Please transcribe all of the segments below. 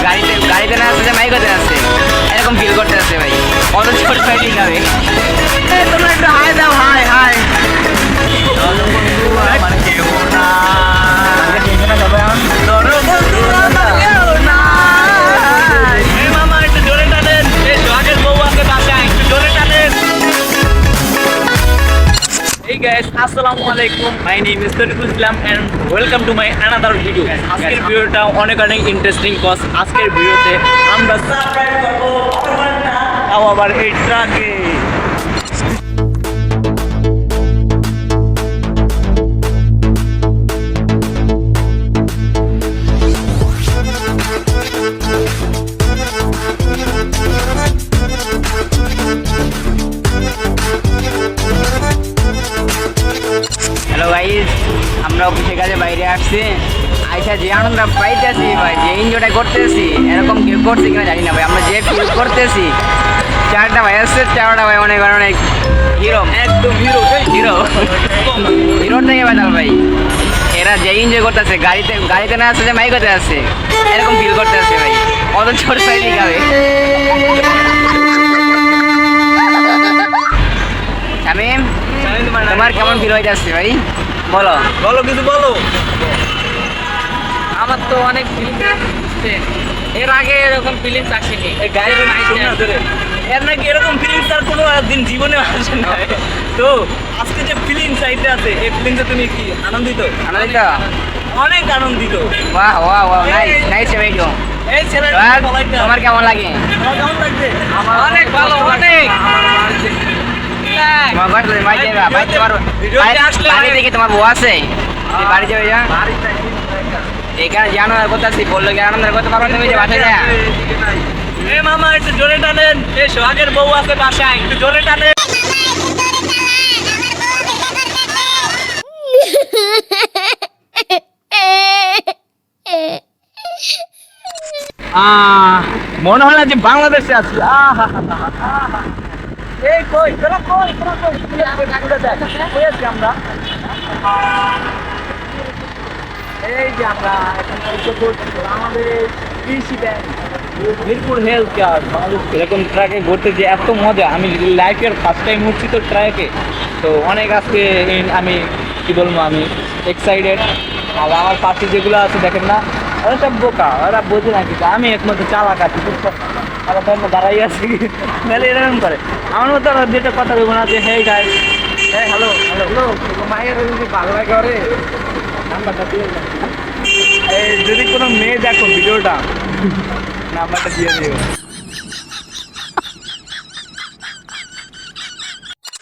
গাড়িতে না আসছে মাইক হতে আসছে, এরকম ফিল করতে আসছে ভাই। কত ছোট ভাই ঠিক হবে। তোমরা একটু হাই দাও, high high. Hey guys, Assalamualaikum. My name is Tariqul Islam and welcome to my another video. আজকের ভিডিওটা অনেক ইন্টারেস্টিং কজ আজকের ভিডিওতে আমরা সারপ্রাইজ করব তাও আবার এই ট্রাকে। হ্যালো গাইস, আমরা অফিসের কাজে বাইরে আসছি। আইসা যে আনন্দ পাইতেছি ভাই, যে এনজয়টা করতেছি, এরকম কেউ করছে কিনা জানি না ভাই। আমরা যে ফিল করতেছি, চারটা ভাই আসছে, চারটা ভাই অনেক অনেক হিরো, একদম হিরো হিরো হিরোর থেকে বাদাল ভাই। এরা যে এনজয় করতেছে, গাড়িতে না আসছে, যে মাইক হতে আসছে, এরকম ফিল করতে আসছে ভাই। কত ছোট ভাই ঠিক হবে। শামিম, তোমার কেমন ফিল হয়ে যাচ্ছে ভাই? বলো বলো, কিছু বলো। আমার তো অনেক ফিলিংস আসছে, এর আগে এরকম ফিলিংস আসেনি। এই গাড়ির এর নাকি এরকম ফিলিংস আর কোনো দিন জীবনে আসে না। তো আজকে যে ফিলিংস আইতে আছে, এই ফিলিংসে তুমি কি আনন্দিত? আনন্দিত, অনেক আনন্দিত। বাহ বাহ বাহ, নাইস নাইস ভিডিও। এই ছেলেটা তোমার কেমন লাগে? আমার কেমন লাগছে? অনেক ভালো, অনেক। তোমার বাড়ি থেকে বাড়ি যাবে, বাড়ি তোমার বাড়ি থেকে তোমার বউ আছে, তুমি বাড়ি যাবে যা। এখানে জানো আর করতেছি, বললো কি আনন্দ করতে পারো তুমি, যে বাসায় যা। এ মামা একটু জোরে টানেন, এই সোহাগের বউ আছে বাসায়, একটু জোরে টানেন। মনে হয় না যে বাংলাদেশে আছি। এই কই তোরা, কই তোরা, কই কই আছি আমরা? এই যে আমরা এখন আমাদের কৃষি ব্যাংক, মিরপুর হেলথ কেয়ার। এরকম ট্রাকে ঘুরতে যে এত মজা, আমি লাইফের ফার্স্ট টাইম উঠছি তো ট্রাকে। তো অনেক আজকে আমি কি বলবো, আমি এক্সাইটেড। আর আমার পাশে যেগুলো আছে দেখেন না, ওরা সব বোকা, ওরা বোঝে না কিছু। আমি একমাত্র চালাক আছি, ওরা তো দাঁড়াই আছি, তাহলে এরকম করে। আমার মতো ওরা যেটা কথা বলবো না যে হ্যাঁ গাইস, হ্যাঁ হ্যালো হ্যালো হ্যালো, মায়ের যদি ভালো লাগে ওরে নাম্বারটা দিয়ে দাও। এই যদি কোনো মেয়ে দেখো ভিডিওটা, নাম্বারটা দিয়ে দিও।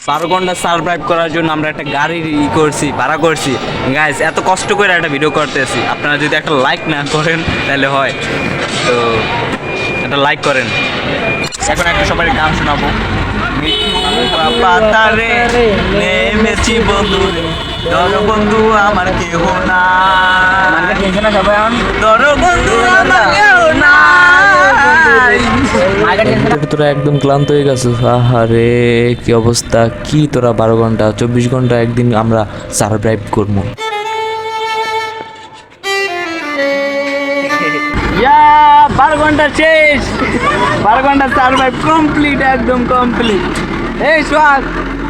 12 ঘন্টা সার্ভাইভ করার জন্য আমরা একটা গাড়ি ভাড়া করছি। গাইস, এত কষ্ট করে একটা ভিডিও করতেছি, আপনারা যদি একটা লাইক না করেন তাহলে হয়। তো একটা লাইক করেন। এখন একটা সবাই গান শোনাবো। পাতারে নেমেছি বন্ধু, ধর বন্ধু আমার কেহ না, ধর বন্ধু আমার কেহ না। তোরা একদম ক্লান্ত হয়ে গেছো। আহারে কি অবস্থা, কি তোরা 12 ঘন্টা 24 ঘন্টা একদিন আমরা সারভাইভ করবো। 12 ঘন্টা শেষ, 12 ঘন্টা সার্ভাইভ কমপ্লিট, একদম কমপ্লিট। এই সোহাগ,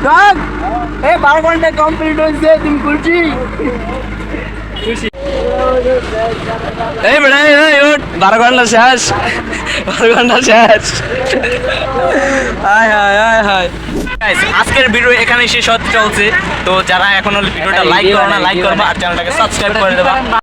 সোহাগ, এই 12 ঘন্টা কমপ্লিট হয়েছে, তুমি খুশি? খুশি? এই বেড়া, এই ওঠ, 12 ঘন্টা শেষ, 12 ঘন্টা শেষ। হায় হায় হায় হায়। আজকের ভিডিও এখানে শেষ হতে চলছে। তো যারা এখনো ভিডিওটা লাইক করো না, লাইক করবা আর চ্যানেলটাকে সাবস্ক্রাইব করে দেবা।